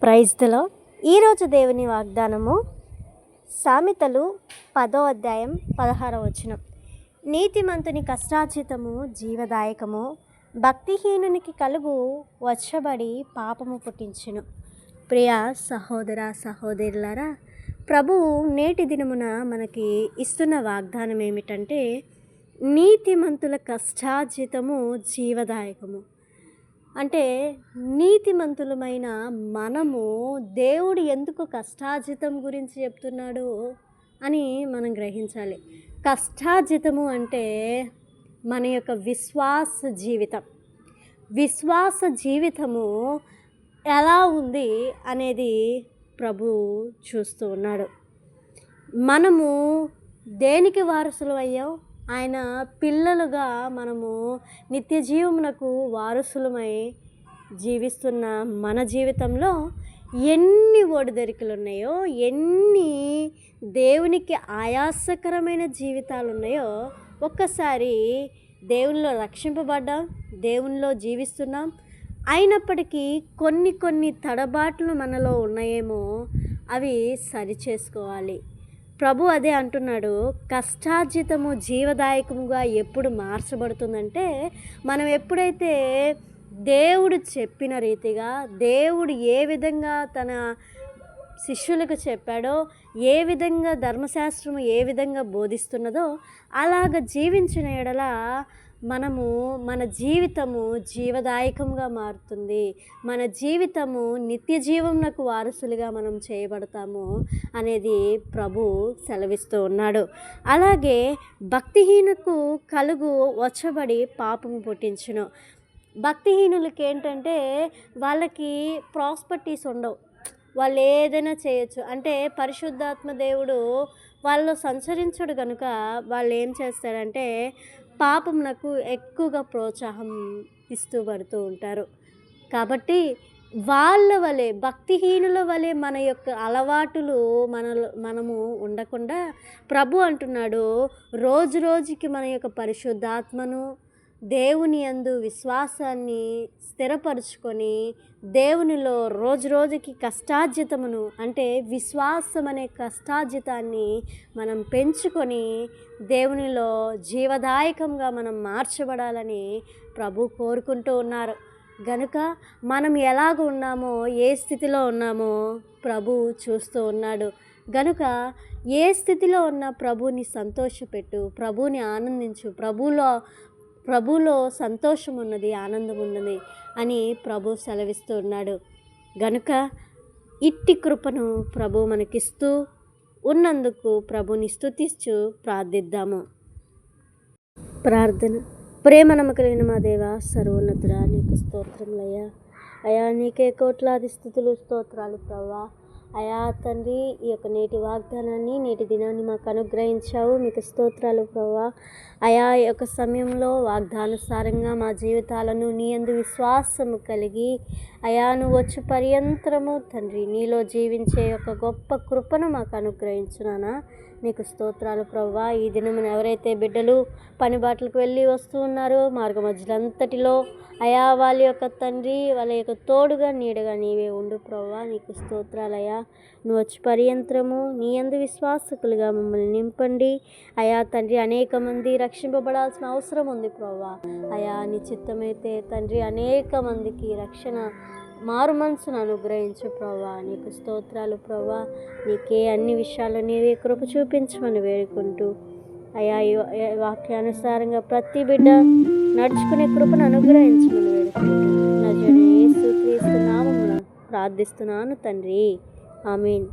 Praise the lord. ఈరోజు దేవుని వాగ్దానము సామెతలు 10వ అధ్యాయం 16వ వచనం. నీతిమంతుని కష్టార్జితము జీవదాయకము, భక్తిహీనునికి కలుగు వచ్చబడి పాపము పుట్టించును. ప్రియ సహోదర సహోదరులారా, ప్రభువు నేటి దినమున మనకి ఇస్తున్న వాగ్దానం ఏమిటంటే, నీతిమంతుల కష్టార్జితము జీవదాయకము. అంటే నీతిమంతులమైన మనము దేవుడు ఎందుకు కష్టార్జితం గురించి చెప్తున్నాడు అని మనం గ్రహించాలి. కష్టార్జితము అంటే మన యొక్క విశ్వాస జీవితము ఎలా ఉంది అనేది ప్రభు చూస్తూ ఉన్నాడు. మనము దేనికి వారసులు అయ్యాం? ఆయన పిల్లలుగా మనము నిత్య జీవమునకు వారసులమై జీవిస్తున్న మన జీవితంలో ఎన్ని ఒడిదొరికలు ఉన్నాయో, ఎన్ని దేవునికి ఆయాసకరమైన జీవితాలు ఉన్నాయో ఒక్కసారి దేవునిలో రక్షింపబడ్డాం, దేవునిలో జీవిస్తున్నాం. అయినప్పటికీ కొన్ని తడబాట్లు మనలో ఉన్నాయేమో, అవి సరిచేసుకోవాలి. ప్రభు అదే అంటున్నాడు, కష్టార్జితము జీవదాయకముగా ఎప్పుడు మార్చబడుతుందంటే, మనం ఎప్పుడైతే దేవుడు చెప్పిన రీతిగా, దేవుడు ఏ విధంగా తన శిష్యులకు చెప్పాడో, ఏ విధంగా ధర్మశాస్త్రము ఏ విధంగా బోధిస్తున్నదో అలాగ జీవించిన ఎడల మన జీవితము జీవదాయకంగా మారుతుంది. మన జీవితము నిత్య జీవమునకు వారసులుగా మనం చేయబడతాము అనేది ప్రభు సెలవిస్తూ ఉన్నాడు. అలాగే భక్తిహీనకు కలుగు వచ్చబడి పాపము పుట్టించును. భక్తిహీనులకి ఏంటంటే, వాళ్ళకి ప్రాస్పర్టీస్ ఉండవు, వాళ్ళు ఏదైనా చేయొచ్చు. అంటే పరిశుద్ధాత్మ దేవుడు వాళ్ళు సంచరించడు కనుక వాళ్ళు ఏం చేస్తారంటే పాపమునకు ఎక్కువగా ప్రోత్సాహం ఇస్తూ పడుతూ ఉంటారు. కాబట్టి వాళ్ళ వలె, భక్తిహీనుల వలె మన యొక్క అలవాటులు మనము ఉండకుండా ప్రభు అంటున్నాడు, రోజు రోజుకి మన యొక్క పరిశుద్ధాత్మను, దేవుని యందు విశ్వాసాన్ని స్థిరపరుచుకొని దేవునిలో రోజు రోజుకి కష్టార్జితమును, అంటే విశ్వాసం అనే కష్టార్జితాన్ని మనం పెంచుకొని దేవునిలో జీవదాయకంగా మనం మార్చబడాలని ప్రభు కోరుకుంటూ ఉన్నారు. గనుక మనం ఎలాగ ఉన్నామో, ఏ స్థితిలో ఉన్నామో ప్రభు చూస్తూ ఉన్నాడు. గనుక ఏ స్థితిలో ఉన్న ప్రభుని సంతోషపెట్టు, ప్రభుని ఆనందించు. ప్రభులో సంతోషం ఉన్నది, ఆనందం ఉన్నది అని ప్రభు సెలవిస్తూ ఉన్నాడు. గనుక ఇట్టి కృపను ప్రభు మనకిస్తూ ఉన్నందుకు ప్రభుని స్తుతిస్తూ ప్రార్థిద్దాము. ప్రార్థన. ప్రేమ నమ్మకమైన మా దేవ, సర్వోన్నతుడా, నీకు స్తోత్రములయ్యా. అయా, నీకే కోట్లాది స్తుతులు, స్తోత్రాలు ప్రభువా. అయా తండ్రి, ఈ యొక్క నేటి వాగ్దానాన్ని, నేటి దినాన్ని మాకు అనుగ్రహించావు, మీకు స్తోత్రాలు ప్రభువా. అయా, ఈ యొక్క సమయంలో వాగ్దానుసారంగా మా జీవితాలను నీ యందు విశ్వాసము కలిగి, అయా నువ్వు వచ్చి పర్యంతరము తండ్రి నీలో జీవించే యొక్క గొప్ప కృపను మాకు అనుగ్రహించునానా. నీకు స్తోత్రాలు ప్రభువా. ఈ దినమున ఎవరైతే బిడ్డలు పని బాటలకు వెళ్ళి వస్తూ ఉన్నారో, మార్గ మధ్యలంతటిలో అయా వాళ్ళ యొక్క తండ్రి, వాళ్ళ యొక్క తోడుగా నీడగా నీవే ఉండు ప్రభువా. నీకు స్తోత్రాలయ్యా. నువ్వు వచ్చి పర్యంతరము నీ యందు విశ్వాసకులుగా మమ్మల్ని నింపండి అయా తండ్రి. అనేక మంది రక్షింపబడాల్సిన అవసరం ఉంది ప్రభువా. అయా నీ చిత్తమైతే తండ్రి అనేక మందికి రక్షణ, మారు మనసును అనుగ్రహించు ప్రభువా. నీకు స్తోత్రాలు ప్రభువా. నీకే అన్ని విషయాలు నీవే కృప చూపించమని వేడుకుంటూ అయా ఈ వాక్యానుసారంగా ప్రతి బిడ్డ నడుచుకునే కృపను అనుగ్రహించమని వేడుకుంటూ నజరేయుడైన యేసుక్రీస్తు నామమున ప్రార్థిస్తున్నాను తండ్రి. ఆమేన్.